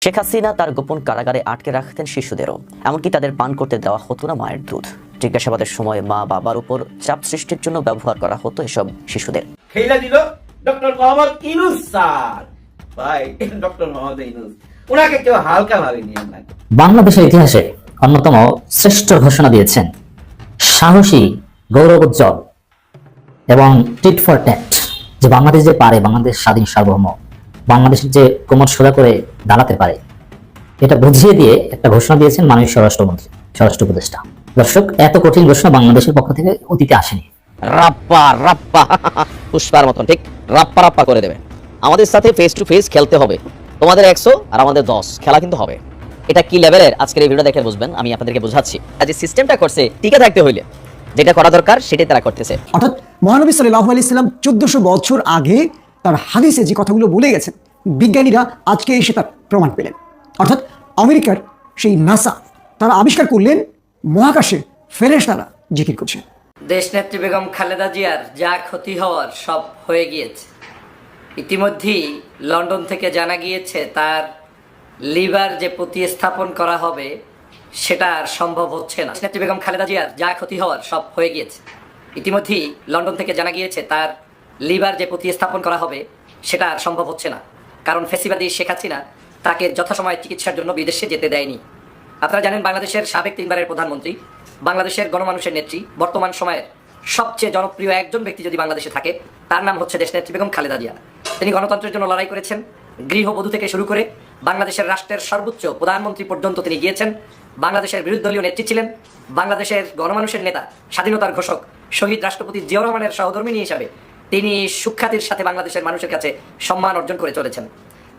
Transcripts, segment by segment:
শেখ হাসিনা তার গোপন কারাগারে আটকে রাখতেন শিশুদেরও, এমনকি তাদের পান করতে দেওয়া হতো না মায়ের দুধ। জিজ্ঞাসাবাদের সময় মা বাবার উপর চাপ সৃষ্টির জন্য ব্যবহার করা হতো এসব শিশুদের। খেলা দিল ডক্টর মোহাম্মদ ইউনূস স্যার। ভাই ডক্টর মোহাম্মদ ইউনূস, ওনাকে কেউ হালকা ভাবে নিয়ে না। বাংলাদেশের ইতিহাসে অন্যতম শ্রেষ্ঠ ঘোষণা দিয়েছেন, সাহসী, গৌরবোজ্জ্বল এবং টিট ফর ট্যাট, যে বাংলাদেশ যে পারে, বাংলাদেশ স্বাধীন সার্বভৌম, বাংলাদেশের যে কোমর সোজা করে দাঁড়াতে পারে, এটা বুঝিয়ে দিয়ে একটা ঘোষণা দিয়েছেন মাননীয় স্বরাষ্ট্রমন্ত্রী, স্বরাষ্ট্র উপদেষ্টা। দর্শক, এত কঠিন ঘোষণা বাংলাদেশের পক্ষ থেকে অতীতে আসেনি। রাপ্পা রাপ্পা পুষ্পার মতন ঠিক রাপ্পা রাপ্পা করে দেবে। আমাদের সাথে ফেস টু ফেস খেলতে হবে। তোমাদের 100 আর আমাদের 10, খেলা কিন্তু হবে। এটা কি লেভেলের আজকের এই ভিডিও দেখে বুঝবেন, আমি আপনাদেরকে বোঝাচ্ছি। আজ যে সিস্টেমটা করছে, টিকে থাকতে হইলে যেটা করা দরকার সেটাই তারা করতেছে। অর্থাৎ মহানবী সাল্লাল্লাহু আলাইহি সাল্লাম 1400 বছর আগে তার হাদিসে যে কথাগুলো বলে গেছেন, বিজ্ঞানীরা আজকে এসে তার প্রমাণ পেলেন। অর্থাৎ আমেরিকার সেই নাসা তারা আবিষ্কার করলেন মহাকাশে ফেরেশতারা জিকির করছে। দেশনেত্রী বেগম খালেদা জিয়ার যা ক্ষতি হওয়ার সব হয়ে গিয়েছে। ইতিমধ্যেই লন্ডন থেকে জানা গিয়েছে তার লিভার যে প্রতিস্থাপন করা হবে সেটা আর সম্ভব হচ্ছে না। দেশনেত্রী বেগম খালেদা জিয়ার যা ক্ষতি হওয়ার সব হয়ে গিয়েছে। ইতিমধ্যেই লন্ডন থেকে জানা গিয়েছে তার লিভার যে প্রতিস্থাপন করা হবে সেটা আর সম্ভব হচ্ছে না, কারণ ফ্যাসিবাদী শেখ হাসিনা তাকে যথাসময়ে চিকিৎসার জন্য বিদেশে যেতে দেয়নি। আপনারা জানেন, বাংলাদেশের সাবেক 3 বারের প্রধানমন্ত্রী, বাংলাদেশের গণমানুষের নেত্রী, বর্তমান সময়ের সবচেয়ে জনপ্রিয় একজন ব্যক্তি যদি বাংলাদেশে থাকে, তার নাম হচ্ছে দেশনেত্রী বেগম খালেদা জিয়া। তিনি গণতন্ত্রের জন্য লড়াই করেছেন। গৃহবধূ থেকে শুরু করে বাংলাদেশের রাষ্ট্রের সর্বোচ্চ প্রধানমন্ত্রী পর্যন্ত তিনি গিয়েছেন। বাংলাদেশের বিরোধী দলীয় নেত্রী ছিলেন, বাংলাদেশের গণমানুষের নেতা, স্বাধীনতার ঘোষক, শহীদ রাষ্ট্রপতি জিয়াউর রহমানের সহধর্মিণী হিসাবে তিনি সুখ্যাতির সাথে বাংলাদেশের মানুষের কাছে সম্মান অর্জন করে চলেছেন।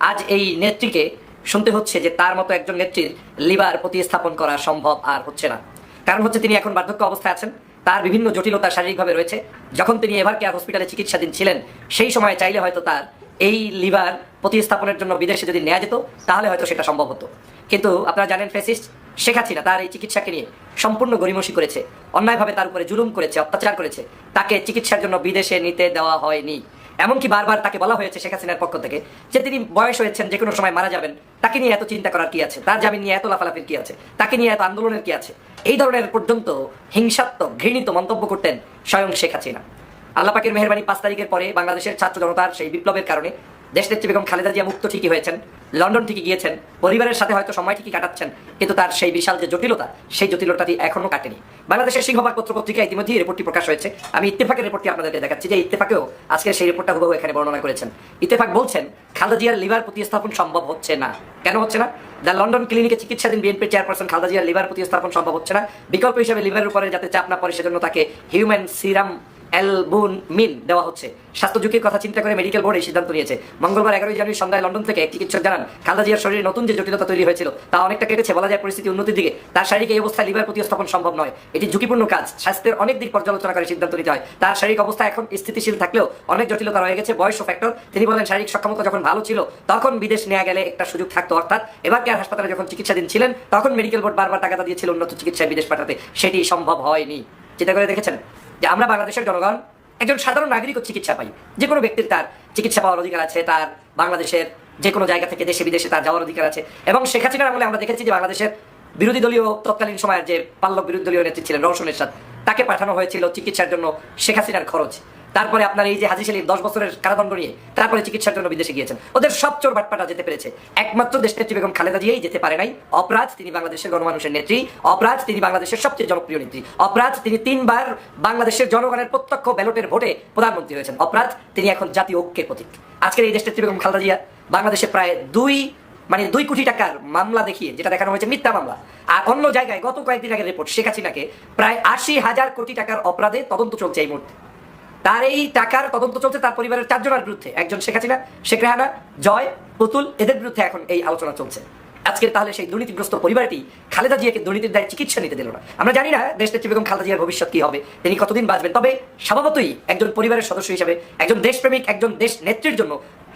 আজ এই নেত্রীকে শুনতে হচ্ছে যে তার মতো একজন নেত্রীর লিভার প্রতিস্থাপন করা সম্ভব আর হচ্ছে না। কারণ হচ্ছে তিনি এখন বার্ধক্য অবস্থায় আছেন, তার বিভিন্ন জটিলতা শারীরিকভাবে রয়েছে। যখন তিনি এভার কেয়ার হসপিটালে চিকিৎসাধীন ছিলেন, সেই সময় চাইলে হয়তো তার এই লিভার প্রতিস্থাপনের জন্য বিদেশে যদি নেওয়া যেত, তাহলে হয়তো সেটা সম্ভব হতো। কিন্তু আপনারা জানেন, ফ্যাসিস্ট শেখ হাসিনা তার এই চিকিৎসাকে নিয়ে সম্পূর্ণ গরিমসি করেছে, অন্যায়ভাবে তার উপরে জুলুম করেছে, অত্যাচার করেছে। তাকে চিকিৎসার জন্য বিদেশে নিতে দেওয়া হয়নি। এমনকি বারবার তাকে বলা হয়েছে শেখ হাসিনার পক্ষ থেকে যে তিনি বয়স হয়েছেন, যে কোনো সময় মারা যাবেন, তাকে নিয়ে এত চিন্তা করার কি আছে, তার জামিন নিয়ে এত লাফালাফির কি আছে, তাকে নিয়ে এত আন্দোলনের কি আছে, এই ধরনের পর্যন্ত হিংসাত্মক ঘৃণিত মন্তব্য করতেন স্বয়ং শেখ হাসিনা। আল্লাহ পাকের মেহেরবানি, 5 তারিখের পরে বাংলাদেশের ছাত্র জনতার সেই বিপ্লবের কারণে দেশনেত্রী বেগম খালেদা জিয়া মুক্ত ঠিকই হয়েছেন, লন্ডন ঠিকই গিয়েছেন, পরিবারের সাথে হয়তো সময় ঠিকই কাটাচ্ছেন, কিন্তু তার সেই বিশাল যে জটিলতা, সেই জটিলতাটি এখনো কাটেনি। বাংলাদেশের সিংহভাগ পত্রিকা ইতিমধ্যেই রিপোর্টটি প্রকাশ হয়েছে। আমি ইত্তেফাকের রিপোর্টটি আপনাদেরকে দেখাচ্ছি, যে ইত্তেফাকেও আজকের সেই রিপোর্টটা হুবহু এখানে বর্ণনা করেছেন। ইত্তেফাক বলছেন, খালেদা জিয়ার লিভার প্রতিস্থাপন সম্ভব হচ্ছে না। কেন হচ্ছে না? দ্য লন্ডন ক্লিনিকে চিকিৎসাধীন বিএনপি চেয়ারপারসন খালেদা জিয়ার লিভার প্রতিস্থাপন সম্ভব হচ্ছে না। বিকল্প হিসেবে লিভারের উপরে যাতে চাপ না পড়ে, সেজন্য তাকে হিউম্যান সিরাম অ্যালবুমিন দেওয়া হচ্ছে। স্বাস্থ্য ঝুঁকির কথা চিন্তা করে মেডিকেল বোর্ড এই সিদ্ধান্ত নিয়েছে। মঙ্গলবার 11 জানুয়ারি সন্ধ্যায় লন্ডন থেকে এক চিকিৎসক জানান, খালেদা জিয়ার শরীরে নতুন যে জটিলতা তৈরি হয়েছিল তা অনেকটা কেটেছে। বলা যায় পরিস্থিতি উন্নতির দিকে। তার শারীরিক এই অবস্থায় লিভার প্রতিস্থাপন সম্ভব নয়। এটি ঝুঁকিপূর্ণ কাজ। স্বাস্থ্যের অনেক দিক পর্যালোচনা করে সিদ্ধান্ত নিতে হয়। তার শারীরিক অবস্থা এখন স্থিতিশীল থাকলেও অনেক জটিলতা রয়ে গেছে। বয়সও ফ্যাক্টর। তিনি বলেন, শারীরিক সক্ষমতা যখন ভালো ছিল তখন বিদেশ নেওয়া গেলে একটা সুযোগ থাকতো, অর্থাৎ এবার কেয়ার হাসপাতালে যখন চিকিৎসাধীন ছিলেন তখন মেডিকেল বোর্ড বারবার টাকা দিয়েছিল উন্নত চিকিৎসায় বিদেশ পাঠাতে, সেটি সম্ভব হয়নি। চিন্তা করে দেখেছেন যে আমরা বাংলাদেশের জনগণ একজন সাধারণ নাগরিকও চিকিৎসা পাই। যে কোনো ব্যক্তির তার চিকিৎসা পাওয়ার অধিকার আছে, তার বাংলাদেশের যে কোনো জায়গা থেকে দেশে বিদেশে তার যাওয়ার অধিকার আছে। এবং শেখ হাসিনার আমলে আমরা দেখেছি যে বাংলাদেশের বিরোধী দলীয় তৎকালীন সময়ের যে পাল্লব বিরোধী দলীয় নেত্রী ছিলেন রওশন এরশাদ, তাকে পাঠানো হয়েছিল চিকিৎসার জন্য শেখ হাসিনার খরচ। তারপরে আপনার এই যে হাজী সেলিম 10 বছরের কারাদণ্ড নিয়ে তারপরে চিকিৎসার জন্য বিদেশে গিয়েছেন। ওদের সব চোর বাটপাটা যেতে পেরেছে, একমাত্র দেশনেত্রী বেগম খালেদা জিয়াই যেতে পারে নাই। অপরাধ, তিনি বাংলাদেশের গণমানুষের নেত্রী। অপরাধ, তিনি বাংলাদেশের সবচেয়ে জনপ্রিয় নেত্রী। অপরাধ, তিনি 3 বার বাংলাদেশের জনগণের প্রত্যক্ষ ব্যালটের ভোটে প্রধানমন্ত্রী হয়েছেন। অপরাধ, তিনি এখন জাতীয় ঐক্যের প্রতীক। আজকের এই দেশনেত্রী বেগম খালেদা জিয়া বাংলাদেশে প্রায় 2 কোটি টাকার মামলা দেখিয়ে, যেটা দেখানো হয়েছে মিথ্যা মামলা, আর অন্য জায়গায় গত কয়েকদিন আগের রিপোর্ট, শেখ হাসিনাকে প্রায় 80,000 কোটি টাকার অপরাধে তদন্ত চলছে এই মুহূর্তে। তার এই টাকার তদন্ত চলছে তার পরিবারের 4 জনের বিরুদ্ধে। একজন শেখ হাসিনা, শেখ রেহানা, জয়, পুতুল, এদের বিরুদ্ধে এখন এই আলোচনা চলছে। আজকের তাহলে সেই দুর্নীতিগ্রস্ত পরিবারটি খালেদা জিয়াকে দুর্নীতির দায়ে চিকিৎসা নিতে দিল না। আমরা জানি না দেশনেত্রী বেগম খালেদা জিয়ার ভবিষ্যৎ কি হবে, তিনি কতদিন বাঁচবেন। তবে স্বভাবতই একজন পরিবারের সদস্য হিসেবে, একজন দেশপ্রেমিক, একজন দেশ নেত্রীর জন্য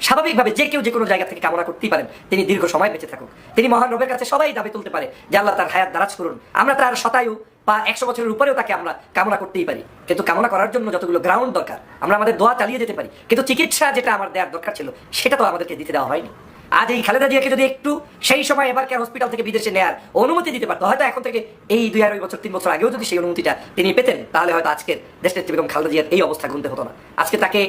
স্বাভাবিকভাবে যে কেউ যে কোনো জায়গা থেকে কামনা করতেই পারেন তিনি দীর্ঘ সময় বেঁচে থাকুক। তিনি মহান রবের কাছে সবাই দাবি তুলতে পারে যে আল্লাহ তার হায়াত দারাজ করুন। আমরা তার শতায়ু বা 100 বছরের উপরেও তাকে আমরা কামনা করতেই পারি, কিন্তু কামনা করার জন্য যতগুলো গ্রাউন্ড দরকার আমরা আমাদের দোয়া চালিয়ে যেতে পারি। কিন্তু চিকিৎসা যেটা আমার দেওয়ার দরকার ছিল সেটা তো আমাদেরকে দিতে দেওয়া হয়নি। আজ এই খালেদা জিয়াকে যদি একটু সেই সময় এবার কেয়ার হসপিটাল থেকে বিদেশে নেয়ার অনুমতি দিতে পারতো, হয়তো এখন থেকে এই 2 বছর 3 বছর আগেও যদি সেই অনুমতিটা তিনি পেতেন, তাহলে হয়তো আজকের দেশনেত্রী বেগম খালেদা জিয়ার এই অবস্থা গুনতে হতো না। আজকে তাকে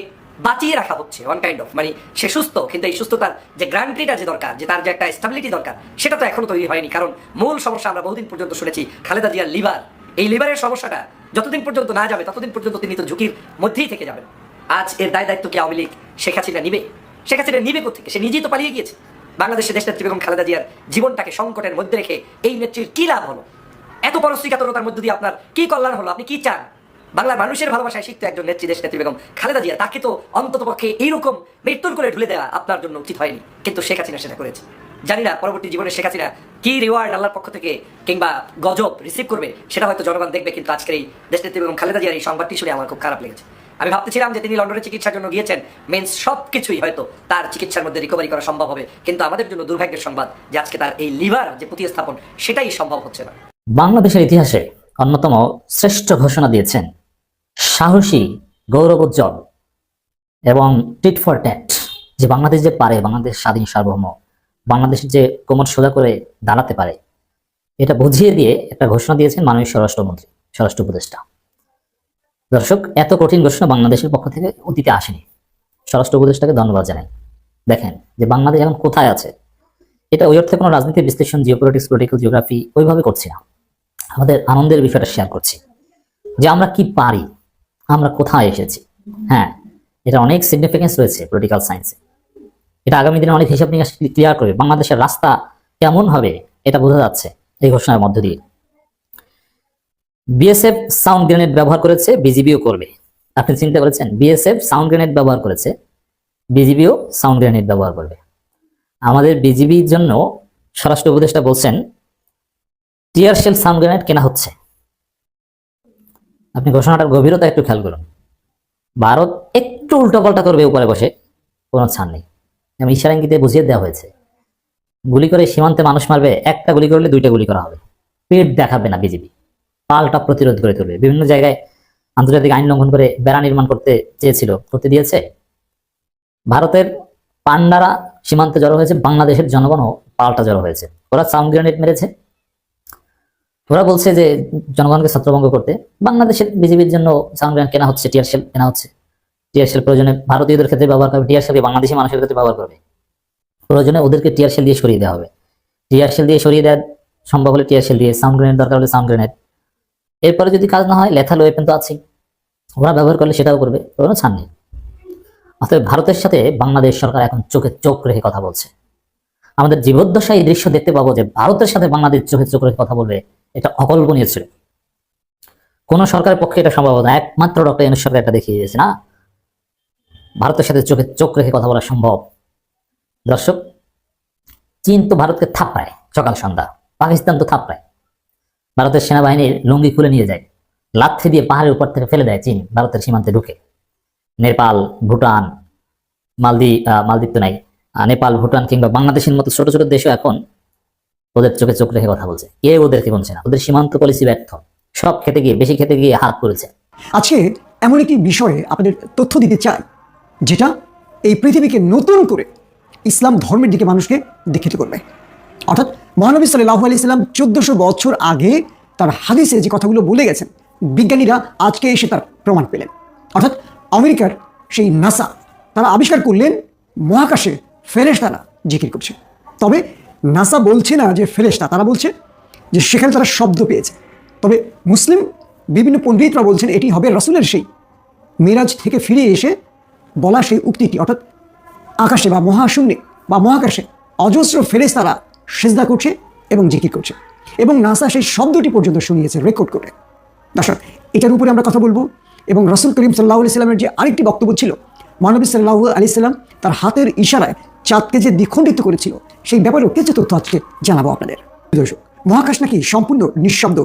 বাঁচিয়ে রাখা হচ্ছে ওয়ান কাইন্ড অফ, মানে সে সুস্থ, কিন্তু এই সুস্থতার যে গ্যারান্টিটা যে দরকার, যে তার যে একটা স্টেবিলিটি দরকার, সেটা তো এখনো তৈরি হয়নি। কারণ মূল সমস্যা আমরা বহুদিন পর্যন্ত শুনেছি খালেদা জিয়ার লিভার। এই লিভারের সমস্যাটা যতদিন পর্যন্ত না যাবে ততদিন পর্যন্ত তিনি তো ঝুঁকির মধ্যেই থেকে যাবেন। আজ এর দায়িত্ব কি আওয়ামী লীগ শেখ হাসিনা নিবে? শেখ হাসিনা নিবে কোথেকে? সে নিজেই তো পালিয়ে গিয়েছে। বাংলাদেশের দেশনেত্রী বেগম খালেদা জিয়ার জীবনটাকে সংকটের মধ্যে রেখে এই নেত্রীর কি লাভ হলো? এত পরশ্রীকাতরতার মধ্যে দিয়ে আপনার কি কল্যাণ হলো? আপনি কি চান? বাংলার মানুষের ভালোবাসায় শিখতে একজন নেত্রী দেশনেত্রী বেগম খালেদা জিয়া, তাকে তো অন্তত পক্ষে এইরকম মৃত্যুর করে ঢুলে দেওয়া আপনার জন্য উচিত হয়নি, কিন্তু শেখ হাসিনা সেটা করেছে। জানি না পরবর্তী জীবনে শেখ হাসিনা কি রিওয়ার্ড আল্লাহর পক্ষ থেকে কিংবা গজব রিসিভ করবে, সেটা হয়তো জনগণ দেখবে। কিন্তু আজকের এই দেশনেত্রী বেগম খালেদা জিয়ার এই সংবাদটি শুনে আমার খুব খারাপ লেগেছে। আমি ভাবতেছিলাম যে তিনি লন্ডনে চিকিৎসার জন্য গিয়েছেন, মিন্স সবকিছুই হয়তো তার চিকিৎসার মধ্যে রিকভারি করা সম্ভব হবে, কিন্তু আমাদের জন্য দুর্ভাগ্যের সংবাদ যে আজকে তার এই লিভার যে প্রতিস্থাপন সেটাই সম্ভব হচ্ছে না। বাংলাদেশের ইতিহাসে অন্যতম শ্রেষ্ঠ ঘোষণা দিয়েছেন সাহসী, গৌরবোজ্জ্বল এবং টিট ফর ট্যাট, যে বাংলাদেশ যে পারে, বাংলাদেশ স্বাধীন সার্বভৌম, বাংলাদেশের যে কোমর সোজা করে দাঁড়াতে পারে, এটা বুঝিয়ে দিয়ে একটা ঘোষণা দিয়েছেন মাননীয় স্বরাষ্ট্রমন্ত্রী, স্বরাষ্ট্র উপদেষ্টা। দর্শক, এত কঠিন ঘোষণা বাংলাদেশের পক্ষ থেকে অতীতে আসেনি। স্বরাষ্ট্র উপদেষ্টাকে ধন্যবাদ জানাই। দেখেন যে বাংলাদেশ এখন কোথায় আছে, এটা ওই অর্থে কোনো রাজনীতির বিশ্লেষণ, জিওপলিটিক্স, পলিটিক্যাল জিওগ্রাফি ওইভাবে করছি না। আমাদের আনন্দের বিষয়টা শেয়ার করছি যে আমরা কি পারি, আমরা কোথায় এসেছি। হ্যাঁ, এটা অনেক সিগনিফিকেন্স রয়েছে পলিটিক্যাল সায়েন্সে। এটা আগামী দিনে অনেক হিসাব নিকাশ ক্লিয়ার করবে। বাংলাদেশের রাস্তা কেমন হবে এটা বোঝা যাচ্ছে এই ঘোষণার মধ্য দিয়ে। বিএসএফ সাউন্ড গ্রেনেড ব্যবহার করেছে, বিজিবিও করবে। আপনি চিন্তা করেছেন, বিএসএফ সাউন্ড গ্রেনেড ব্যবহার করেছে, বিজিবিও সাউন্ড গ্রেনেড ব্যবহার করবে। আমাদের বিজিবির জন্য স্বরাষ্ট্র উপদেষ্টা বলছেন টিয়ার শেল সাউন্ড গ্রেনেড কেনা হচ্ছে। আপনি ঘোষণাটার গভীরতা একটু খেয়াল করুন। ভারত একটু উল্টোপাল্টা করবে উপরে বসে, কোনো ছাড় নেই। আমি ইশারা ইঙ্গিতে বুঝিয়ে দেওয়া হয়েছে, গুলি করে সীমান্তে মানুষ মারবে, একটা গুলি করলে 2টা গুলি করা হবে। পেট দেখাবে না বিজেপি, পাল্টা প্রতিরোধ করে তুলবে। বিভিন্ন জায়গায় আন্তর্জাতিক আইন লঙ্ঘন করে বেড়া নির্মাণ করতে চেয়েছিল, করতে দিয়েছে। ভারতের পান্ডারা সীমান্তে জড়ো হয়েছে, বাংলাদেশের জনগণও পাল্টা জড়ো হয়েছে। ওরা সাউন্ড গ্রেনেড মেরেছে, ওরা বলছে যে জনগণকে ছত্রভঙ্গ করতে। বাংলাদেশের বিজেপির জন্য সাউন্ড গ্রেনেড কেনা হচ্ছে, টিয়ার শেল কেনা হচ্ছে। টিয়ার শেল প্রয়োজনে ভারতীয়দের ক্ষেত্রে ব্যবহার করবে, টিয়ার শেলকে বাংলাদেশি মানুষের ক্ষেত্রে ব্যবহার করবে। প্রয়োজনে ওদেরকে টিয়ার শেল দিয়ে সরিয়ে দেওয়া হবে। টিয়ার শেল দিয়ে সরিয়ে দেওয়া সম্ভব হলে টিয়ার শেল দিয়ে, সাউন্ড গ্রেনেড দরকার হলে সাউন্ড গ্রেনেড। এরপরে যদি কাজ না হয়, লেথাল ওয়েপন তো আছেই, ওরা ব্যবহার করলে সেটাও করবে, কোনো ছাড় নেই। অতএব ভারতের সাথে বাংলাদেশ সরকার এখন চোখে চোখ রেখে কথা বলছে। আমাদের জীবদ্দশায় এই দৃশ্য দেখতে পাবো যে ভারতের সাথে বাংলাদেশ চোখে চোখ রেখে কথা বলবে, এটা অকল্পনীয় ছিল। কোন সরকারের পক্ষে এটা সম্ভব না, একমাত্র ডক্টর ইউনূস সরকার এটা দেখিয়ে দিয়েছে না, ভারতের সাথে চোখে চোখ রেখে কথা বলা সম্ভব। দর্শক, চীন তো ভারতকে থাপড়ায় সকাল সন্ধ্যা, পাকিস্তান তো থাপড়ায়। ভারতের সেনাবাহিনীর লুঙ্গি খুলে নিয়ে যায়, লাথি দিয়ে পাহাড়ের উপর থেকে ফেলে দেয় চীন ভারতের সীমান্তে ঢুকে। নেপাল, ভুটান, মালদ্বীপ তো নাই, নেপাল, ভুটান কিংবা বাংলাদেশের মতো ছোট ছোট দেশও এখন ওদের চোখে চোখ রেখে কথা বলছে। কে ওদেরকে বলছে না? ওদের সীমান্ত পলিসি ব্যর্থ, সব খেতে গিয়ে, বেশি খেতে গিয়ে হাত পড়েছে। আজকে এমন একটি বিষয়ে আপনাদের তথ্য দিতে চাই, যেটা এই পৃথিবীকে নতুন করে ইসলাম ধর্মের দিকে মানুষকে দীক্ষিত করবে। অর্থাৎ মহানবী সাল্লাল্লাহু আলাইহি সাল্লাম 1400 বছর আগে তার হাদিসে যে কথাগুলো বলে গেছেন, বিজ্ঞানীরা আজকে এসে তার প্রমাণ পেলেন। অর্থাৎ আমেরিকার সেই নাসা, তারা আবিষ্কার করলেন মহাকাশে ফেরেশতারা জিকির করছে। তবে নাসা বলছে না যে ফেরেশতা, তারা বলছে যে সেখানে তারা শব্দ পেয়েছে। তবে মুসলিম বিভিন্ন পণ্ডিতরা বলছেন এটি হবে রাসূলের সেই মিরাজ থেকে ফিরে এসে বলা সেই উক্তিটি। অর্থাৎ আকাশে বা মহাশূন্যে বা মহাকাশে অজস্র ফেরেশতারা সিজদা করছে এবং জিকির করছে, এবং নাসা সেই শব্দটি পর্যন্ত শুনিয়েছে রেকর্ড করে। দর্শক, এটার উপরে আমরা কথা বলবো। এবং রাসূল করিম সাল্লাল্লাহু আলাইহি সাল্লামের যে আরেকটি বক্তব্য ছিল, মহানবী সাল্লাল্লাহু আলাইহি সাল্লাম তার হাতের ইশারায় চাঁদকে যে দ্বিখণ্ডিত করেছিল, সেই ব্যাপারেও কিছু তথ্য আজকে জানাবো আপনাদের। দর্শক, মহাকাশ নাকি সম্পূর্ণ নিঃশব্দ,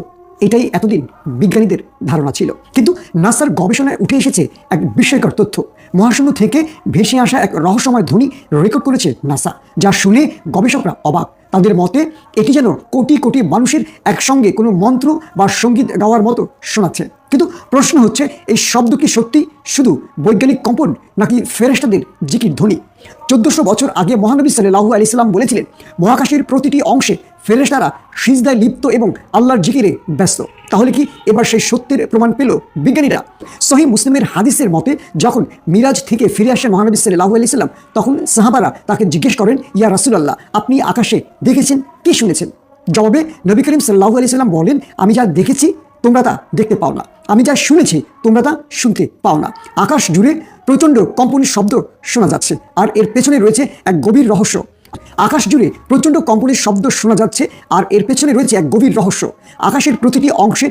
এটাই এতদিন বিজ্ঞানীদের ধারণা ছিল। কিন্তু নাসার গবেষণায় উঠে এসেছে এক বিস্ময়কর তথ্য। মহাশূন্য থেকে ভেসে আসা এক রহস্যময় ধ্বনি রেকর্ড করেছে নাসা, যা শুনে গবেষকরা অবাক। তাদের মতে এটি যেন কোটি কোটি মানুষের একসঙ্গে কোনো মন্ত্র বা সঙ্গীত গাওয়ার মতো শোনাচ্ছে। কিন্তু প্রশ্ন হচ্ছে, এই শব্দ কি সত্যি শুধু বৈজ্ঞানিক কম্পন নাকি ফেরেশতাদের জিকির ধ্বনি? 1400 বছর আগে মহানবী সাল্লাল্লাহু আলাইহি সাল্লাম বলেছিলেন, মহাকাশের প্রতিটি অংশে ফেরেশতারা সিজদায় লিপ্ত এবং আল্লাহর জিকিরে ব্যস্ত। তাহলে কি এবার সেই সত্যের প্রমাণ পেল বিজ্ঞানীরা? সহিহ মুসলিমের হাদিসের মতে, যখন মিরাজ থেকে ফিরে আসেন মহানবী সাল্লাল্লাহু আলাইহি সাল্লাম, তখন সাহাবারা তাকে জিজ্ঞেস করেন, ইয়া রাসূলুল্লাহ, আপনি আকাশে দেখেছেন, কি শুনেছেন? জবাবে নবী করিম সাল্লাল্লাহু আলাইহি সাল্লাম বলেন, আমি যা দেখেছি তোমরা তা দেখতে পাও না, আমি যা শুনেছি তোমরা তা শুনতে পাও না। আকাশ জুড়ে প্রচণ্ড কম্পনের শব্দ শোনা যাচ্ছে, আর এর পেছনে রয়েছে এক গভীর রহস্য। আকাশ জুড়ে প্রচণ্ড কম্পনের শব্দ শোনা যাচ্ছে, আর এর পেছনে রয়েছে এক গভীর রহস্য। আকাশের প্রতিটি অংশে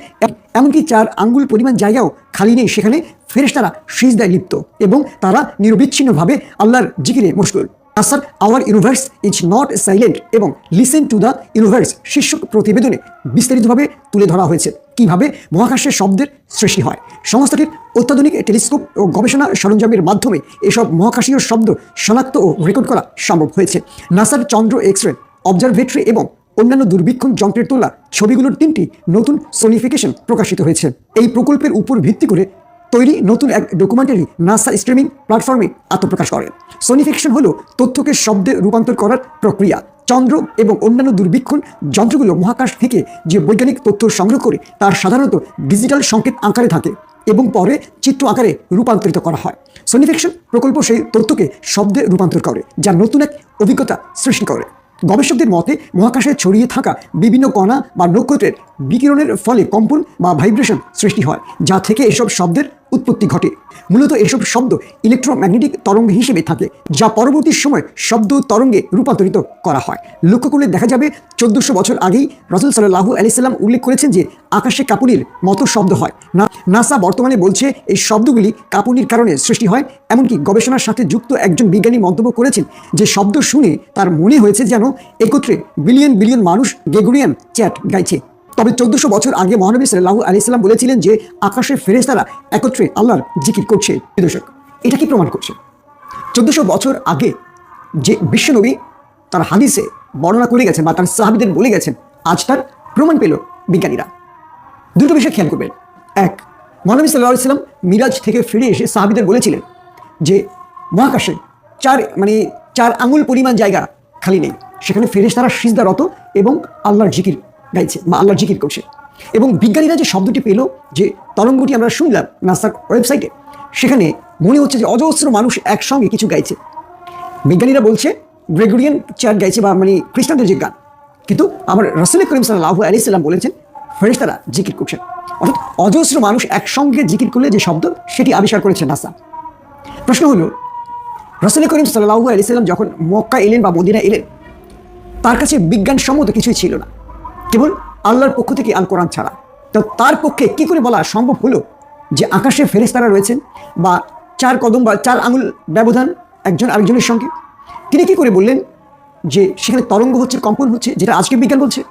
এমনকি 4 আঙ্গুল পরিমাণ জায়গাও খালি নেই, সেখানে ফেরেশতারা সিজদায় লিপ্ত এবং তারা নিরবিচ্ছিন্নভাবে আল্লাহর জিকিরে মশগুল। Sir, hour universe is not silent এবং লিসেন টু দ্য ইউনিভার্স শীর্ষক প্রতিবেদনে বিস্তারিতভাবে তুলে ধরা হয়েছে কিভাবে মহাকাশের শব্দের সৃষ্টি হয়। সংস্থাটির অত্যাধুনিক টেলিস্কোপ ও গবেষণা সরঞ্জামের মাধ্যমে এসব মহাকাশীয় শব্দ শনাক্ত ও রেকর্ড করা সম্ভব হয়েছে। নাসার চন্দ্র এক্স রে অবজারভেটরি এবং অন্যান্য দূরবীক্ষণ যন্ত্রের তোলা ছবিগুলোর 3টি নতুন সোনিফিকেশন প্রকাশিত হয়েছে। এই প্রকল্পের উপর ভিত্তি করে তৈরি নতুন এক ডকুমেন্টারি নাসা স্ট্রিমিং প্ল্যাটফর্মে আত্মপ্রকাশ করে। সোনিফিকেশন হলো তথ্যকে শব্দে রূপান্তর করার প্রক্রিয়া। চন্দ্র এবং অন্যান্য দূরবীক্ষণ যন্ত্রগুলো মহাকাশ থেকে যে বৈজ্ঞানিক তথ্য সংগ্রহ করে তার সাধারণত ডিজিটাল সংকেত আকারে থাকে এবং পরে চিত্র আকারে রূপান্তরিত করা হয়। সোনিফিকেশন প্রকল্প সেই তথ্যকে শব্দে রূপান্তর করে, যা নতুন এক অভিজ্ঞতা সৃষ্টি করে। গবেষকদের মতে মহাকাশে ছড়িয়ে থাকা বিভিন্ন কণা বা নক্ষত্রের বিকিরণের ফলে কম্পন বা ভাইব্রেশন সৃষ্টি হয়, যা থেকে এসব শব্দের উৎপত্তি ঘটে। মূলত এসব শব্দ ইলেকট্রোম্যাগনেটিক তরঙ্গ হিসেবে থাকে, যা পরবর্তী সময় শব্দ তরঙ্গে রূপান্তরিত করা হয়। লক্ষ্য করলে দেখা যাবে 1400 বছর আগেই রাসূল সাল্লাল্লাহু আলাইহি সাল্লাম উল্লেখ করেছেন যে আকাশে কাঁপুনির মতো শব্দ হয়। নাসা বর্তমানে বলছে এই শব্দগুলি কাঁপুনির কারণে সৃষ্টি হয়। এমনকি গবেষণার সাথে যুক্ত একজন বিজ্ঞানী মন্তব্য করেছেন যে শব্দ শুনে তার মনে হয়েছে যেন একত্রে বিলিয়ন বিলিয়ন মানুষ গ্রেগরিয়ান চ্যাট গাইছে। তবে 1400 বছর আগে মহানবী সাল্লাল্লাহু আলাইহি সাল্লাম বলেছিলেন যে আকাশের ফেরেশতারা একত্রে আল্লাহর জিকির করছে। দর্শক, এটা কি প্রমাণ করছে? 1400 বছর আগে যে বিশ্বনবী তার হাদিসে বর্ণনা করে গেছেন বা তার সাহাবীদের বলে গেছেন, আজ তার প্রমাণ পেল বিজ্ঞানীরা। দুটো বিষয় খেয়াল করবেন। এক, মহানবী সাল্লাল্লাহু আলাইহি সাল্লাম মিরাজ থেকে ফিরে এসে সাহাবীদের বলেছিলেন যে মহাকাশে 4 আঙ্গুল পরিমাণ জায়গা খালি নেই, সেখানে ফেরেশতারা সিজদারত এবং আল্লাহর জিকির গাইছে বা আল্লাহর জিকির করছে। এবং বিজ্ঞানীরা যে শব্দটি পেল, যে তরঙ্গটি আমরা শুনলাম নাসার ওয়েবসাইটে, সেখানে মনে হচ্ছে যে অজস্র মানুষ একসঙ্গে কিছু গাইছে। বিজ্ঞানীরা বলছে গ্রেগরিয়ান চ্যাট গাইছে বা খ্রিস্টানদের যে গান, কিন্তু আমার রাসূল করিম সাল্লাল্লাহু আলাইহি সাল্লাম বলেছেন ফেরেশতারা জিকির করছেন। অর্থাৎ অজস্র মানুষ একসঙ্গে জিকির করলে যে শব্দ, সেটি আবিষ্কার করেছে নাসা। প্রশ্ন হলো, রাসূল করিম সাল্লাল্লাহু আলাইহি সাল্লাম যখন মক্কা এলেন বা মদিনা এলেন, তার কাছে বিজ্ঞানসম্মত কিছুই ছিল না, কেবল আল্লাহর পক্ষ থেকে আল কোরআন ছাড়া। তো তার পক্ষে কি করে বলা সম্ভব হলো যে আকাশে ফেরেশতারা রয়েছেন বা 4 কদম বা 4 আঙুল ব্যবধান একজন আরেকজনের সঙ্গে? তিনি কি করে বললেন যে সেখানে তরঙ্গ হচ্ছে, কম্পন হচ্ছে, যেটা আজকে বিজ্ঞান বলছে?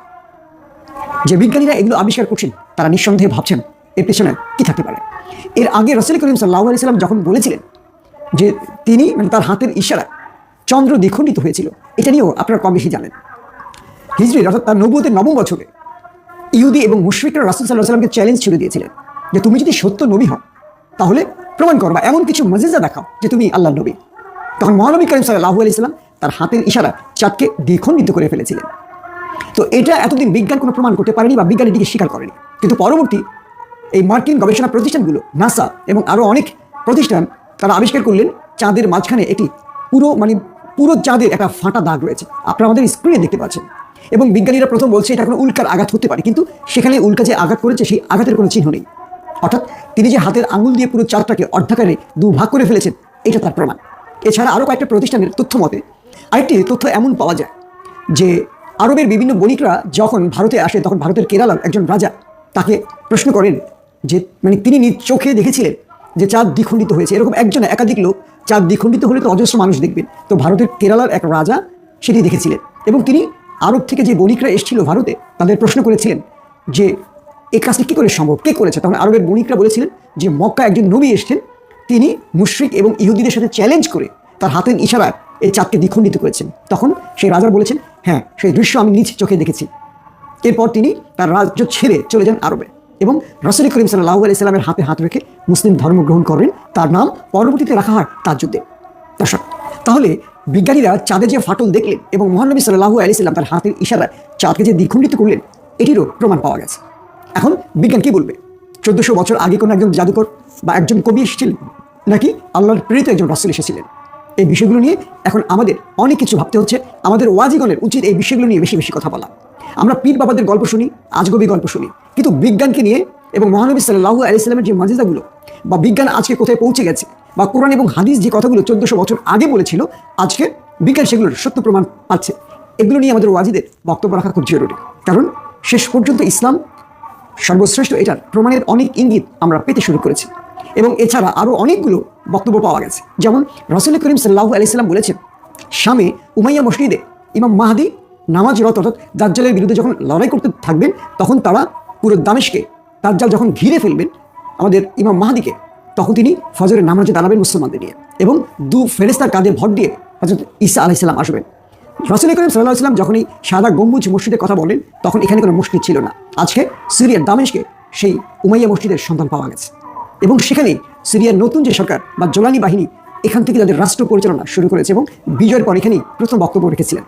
যে বিজ্ঞানীরা এগুলো আবিষ্কার করছেন, তারা নিঃসন্দেহে ভাবছেন এর পেছনে কি থাকতে পারে। এর আগে রাসূল করিম সাল্লাল্লাহু আলাইহি সাল্লাম যখন বলেছিলেন যে তিনি তার হাতের ইশারায় চন্দ্র দ্বিখণ্ডিত হয়েছিল, এটা নিয়েও আপনারা কম বেশি জানেন। হিজরির অর্থাৎ তার নবুয়তের 9ম বছরে ইহুদি এবং মুশরিকরা রাসূল সাল্লাল্লাহু আলাইহি সাল্লামকে চ্যালেঞ্জ ছুড়ে দিয়েছিলেন যে তুমি যদি সত্য নবী হও তাহলে প্রমাণ করো বা এমন কিছু মুজিজা দেখাও যে তুমি আল্লাহর নবী। তখন মহানবী করিম সাল্লাল্লাহু আলাইহি সাল্লাম তার হাতের ইশারা চাঁদকে দ্বিখণ্ডিত করে ফেলেছিলেন। তো এটা এতদিন বিজ্ঞান কোনো প্রমাণ করতে পারেনি বা বিজ্ঞান এটিকে স্বীকার করেনি। কিন্তু পরবর্তী এই মার্কিন গবেষণা প্রতিষ্ঠানগুলো, নাসা এবং আরও অনেক প্রতিষ্ঠান, তারা আবিষ্কার করলেন চাঁদের মাঝখানে একটি পুরো চাঁদের একটা ফাটা দাগ রয়েছে, আপনারা আমাদের স্ক্রিনে দেখতে পাচ্ছেন। এবং বিজ্ঞানীরা প্রথম বলছে এটা কোনো উল্কার আঘাত হতে পারে, কিন্তু সেখানে উল্কা যে আঘাত করেছে সেই আঘাতের কোনো চিহ্ন নেই। অর্থাৎ তিনি যে হাতের আঙুল দিয়ে পুরো চাঁদটাকে অর্ধাকারে 2 ভাগ করে ফেলেছেন, এটা তার প্রমাণ। এছাড়া আরও কয়েকটা প্রতিষ্ঠানের তথ্য মতে আরেকটি তথ্য এমন পাওয়া যায় যে আরবের বিভিন্ন বণিকরা যখন ভারতে আসে, তখন ভারতের কেরালার একজন রাজা তাকে প্রশ্ন করেন যে তিনি নিজ চোখে দেখেছিলেন যে চাঁদ দ্বিখণ্ডিত হয়েছে। এরকম একজন একাধিক লোক, চাঁদ দ্বিখণ্ডিত হলে তো অজস্র মানুষ দেখবেন। তো ভারতের কেরালার এক রাজা সেটি দেখেছিলেন এবং তিনি আরব থেকে যে বণিকরা এসেছিল ভারতে, তাদের প্রশ্ন করেছিলেন যে এই কাজটি কী করে সম্ভব, কে করেছে? তখন আরবের বণিকরা বলেছিলেন যে মক্কা একজন নবী এসেছেন, তিনি মুশরিক এবং ইহুদিদের সাথে চ্যালেঞ্জ করে তার হাতের ইশারায় এই চাঁদকে দ্বিখণ্ডিত করেছেন, তখন সেই রাজা বলেছেন, হ্যাঁ সেই দৃশ্য আমি নিজ চোখে দেখেছি। এরপর তিনি তার রাজ্য ছেড়ে চলে যান আরবে এবং রাসূল করিম সাল্লাল্লাহু আলাইহি সাল্লামের হাতে হাত রেখে মুসলিম ধর্ম গ্রহণ করেন। তার নাম পরবর্তীতে রাখা হয় তাজউদ্দিন। দর্শক, তাহলে বিজ্ঞানীরা চাঁদে যে ফাটল দেখলেন এবং মহানবী সাল্লাল্লাহু আলাইহি সাল্লাম তার হাতের ইশারায় চাঁদকে যে দ্বিখণ্ডিত করলেন, এটিরও প্রমাণ পাওয়া গেছে। এখন বিজ্ঞান কি বলবে? 1400 বছর আগে কোনো একজন জাদুকর বা একজন কবি এসেছিলেন, নাকি আল্লাহর প্রেরিত একজন রাসূল এসেছিলেন? এই বিষয়গুলো নিয়ে এখন আমাদের অনেক কিছু ভাবতে হচ্ছে। আমাদের ওয়াজিগণের উচিত এই বিষয়গুলো নিয়ে বেশি বেশি কথা বলা। আমরা পীর বাবাদের গল্প শুনি, আজগবি গল্প শুনি, কিন্তু বিজ্ঞানকে নিয়ে এবং মহানবী সাল্লাল্লাহু আলাইহি সাল্লামের যে মুজিজাগুলো বা বিজ্ঞান আজকে কোথায় পৌঁছে গেছে, বা কোরআন এবং হাদিস যে কথাগুলো 1400 বছর আগে বলেছিল, আজকে বিজ্ঞান সেগুলোর সত্য প্রমাণ পাচ্ছে। এগুলো নিয়ে আমাদের ওয়াজিদের বক্তব্য রাখা খুব জরুরি, কারণ শেষ পর্যন্ত ইসলাম সর্বশ্রেষ্ঠ, এটার প্রমাণের অনেক ইঙ্গিত আমরা পেতে শুরু করেছি। এবং এছাড়া আরও অনেকগুলো বক্তব্য পাওয়া গেছে, যেমন রাসূল করিম সাল্লাল্লাহু আলাইহি সাল্লাম বলেছেন, শামে উমাইয়া মসজিদে ইমাম মাহদী নামাজরত অর্থাৎ দাজ্জালের বিরুদ্ধে যখন লড়াই করতে থাকবেন, তখন তারা পুরো দামেশকে দাজ্জাল যখন ঘিরে ফেলবেন আমাদের ইমাম মাহদীকে, তখন তিনি ফজরের নামাজে দাঁড়াবেন মুসলমানদের নিয়ে এবং দু ফেরেশতার কাঁধে ভর দিয়ে হযরত ঈসা আলাইহিস সালাম আসবেন। রাসূল করিম সাল্লাল্লাহু আলাইহি সাল্লাম যখন এই সাদা গম্বুজ মসজিদের কথা বলেন, তখন এখানে কোনো মসজিদ ছিল না। আজকে সিরিয়ার দামেশকে সেই উমাইয়া মসজিদের সন্ধান পাওয়া গেছে এবং সেখানেই সিরিয়ার নতুন যে সরকার বা জোলানি বাহিনী এখান থেকে তাদের রাষ্ট্র পরিচালনা শুরু করেছে এবং বিজয়ের পর এখানেই প্রথম বক্তব্য রেখেছিলেন।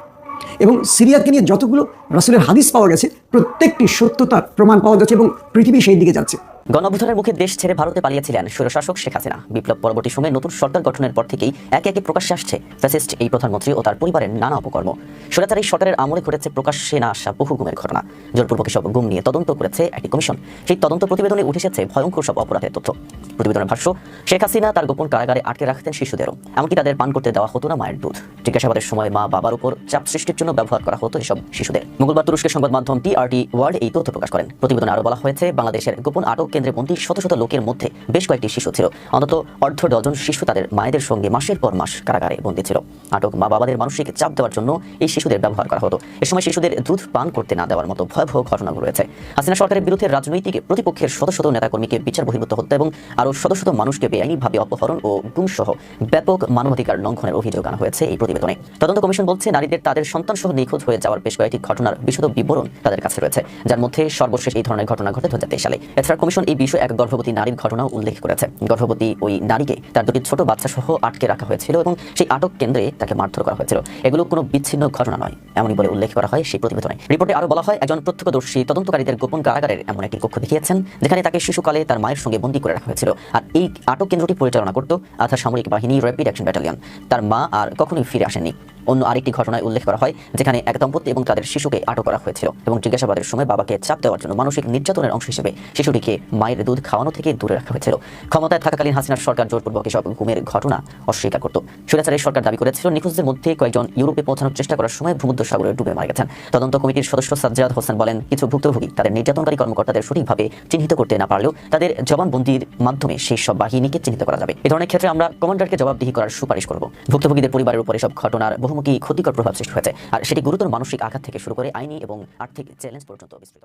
এবং সিরিয়াকে নিয়ে যতগুলো রাসূলের হাদিস পাওয়া গেছে, প্রত্যেকটি সত্যতার প্রমাণ পাওয়া যাচ্ছে এবং পৃথিবী সেই দিকে যাচ্ছে। গণঅভ্যুত্থানের মুখে দেশ ছেড়ে ভারতে পালিয়েছিলেন স্বৈরশাসক শেখ হাসিনা। বিপ্লব পরবর্তী সময়ে নতুন সরকার গঠনের পর থেকেই একে একে প্রকাশ্যে আসছে ফ্যাসিস্ট এই প্রধানমন্ত্রী ও তার পরিবারের নানা অপকর্ম। স্বৈরাচারী সরকারের আমলে ঘটেছে প্রকাশ্যে না আসা বহু গুমের ঘটনা। জোরপূর্বক সব গুম নিয়ে তদন্ত করেছে একটি কমিশন। সেই তদন্ত প্রতিবেদনে উঠে এসেছে ভয়ঙ্কর সব অপরাধের তথ্য। প্রতিবেদনের ভাষ্য, শেখ হাসিনা তার গোপন কারাগারে আটকে রাখতেন শিশুদেরও, এমনকি তাদের পান করতে দেওয়া হতো না মায়ের দুধ। জিজ্ঞাসাবাদের সময় মা বাবার উপর চাপ সৃষ্টির জন্য ব্যবহার করা হতো এসব শিশুদের। মঙ্গলবার তুরস্কের সংবাদ মাধ্যম TRT ওয়ার্ল্ড এই তথ্য প্রকাশ করেন। প্রতিবেদনে আরো বলা হয়েছে, বাংলাদেশের গোপন আটক কেন্দ্রে বন্দী শত শত লোকের মধ্যে বেশ কয়েকটি শিশু ছিল। অন্তত অর্ধ ডজন শিশু তাদের মায়েদের সঙ্গে মাসের পর মাস কারাগারে বন্দী ছিল। আটক মা বাবাদের মানসিক চাপ দেওয়ার জন্য এই শিশুদের ব্যবহার করা হতো। এ সময় শিশুদের দুধ পান করতে না দেওয়ার মতো ভয়াবহ ঘটনাগুলো রয়েছে। হাসিনা সরকারের বিরুদ্ধে রাজনৈতিক প্রতিপক্ষের শত শত নেতাকর্মীকে বিচার বহির্ভূত হত্যা এবং আরও শত শত মানুষকে বেআইনিভাবে অপহরণ ও গুম সহ ব্যাপক মানবাধিকার লঙ্ঘনের অভিযোগ আনা হয়েছে এই প্রতিবেদনে। তদন্ত কমিশন বলছে, নারীদের তাদের সন্তান সহ নিখোঁজ হয়ে যাওয়ার বেশ কয়েকটি ঘটনার বিশদ বিবরণ তাদের কাছে রয়েছে, যার মধ্যে সর্বশেষ এই ধরনের ঘটনা ঘটে 2023 সালে। এছাড়া কমিশন এই বিষয়ে এক গর্ভবতী নারীর ঘটনাও উল্লেখ করেছে। গর্ভবতী ওই নারীকে তার দুটি ছোট বাচ্চা সহ আটকে রাখা হয়েছিল এবং সেই আটক কেন্দ্রে তাকে মারধর করা হয়েছিল। এগুলো কোনো বিচ্ছিন্ন ঘটনা নয়, এমনই বলে উল্লেখ করা হয় সেই প্রতিবেদনে। রিপোর্টে আরো বলা হয়, একজন প্রত্যক্ষদর্শী তদন্তকারীদের গোপন কারাগারের এমন একটি কক্ষ দেখিয়েছেন যেখানে তাকে শিশুকালে তার মায়ের সঙ্গে বন্দী করে রাখা হয়েছিল। আর এই আটক কেন্দ্রটি পরিচালনা করত আধা সামরিক বাহিনী র্যাপিড অ্যাকশন ব্যাটালিয়ন। তার মা আর কখনোই ফিরে আসেননি। অন্য আরেকটি ঘটনায় উল্লেখ করা হয়, যেখানে এক দম্পতি এবং তাদের শিশুকে আটক করা হয়েছিল এবং জিজ্ঞাসাবাদের সময় বাবাকে চাপ দেওয়ার জন্য মানসিক নির্যাতনের অংশ হিসেবে শিশুটিকে মায়ের দুধ খাওয়ানো থেকে দূরে রাখা হয়েছিল। ক্ষমতায় থাকাকালীন হাসিনার সরকার জোরপূর্বক এসব গুমের ঘটনা অস্বীকার করত। স্বৈরাচারের সরকার দাবি করেছিল, নিখোঁজদের মধ্যে কয়েকজন ইউরোপে পৌঁছানোর চেষ্টা করার সময় ভূমধ্যসাগরে ডুবে মারা গেছেন। তদন্ত কমিটির সদস্য সাজ্জাদ হোসেন বলেন, কিছু ভুক্তভোগী তাদের নির্যাতনকারী কর্মকর্তাদের সঠিকভাবে চিহ্নিত করতে না পারলেও তাদের জবানবন্দির মাধ্যমে সেই সব বাহিনীকে চিহ্নিত করা যাবে। এই ধরনের ক্ষেত্রে আমরা কমান্ডারকে জবাবদিহি করার সুপারিশ করব। ভুক্তভোগীদের পরিবারের উপর এসব ঘটনার বহুমুখী ক্ষতিকর প্রভাব সৃষ্টি হয়েছে, আর সেটি গুরুতর মানসিক আঘাত থেকে শুরু করে আইনি এবং আর্থিক চ্যালেঞ্জ পর্যন্ত বিস্তৃত।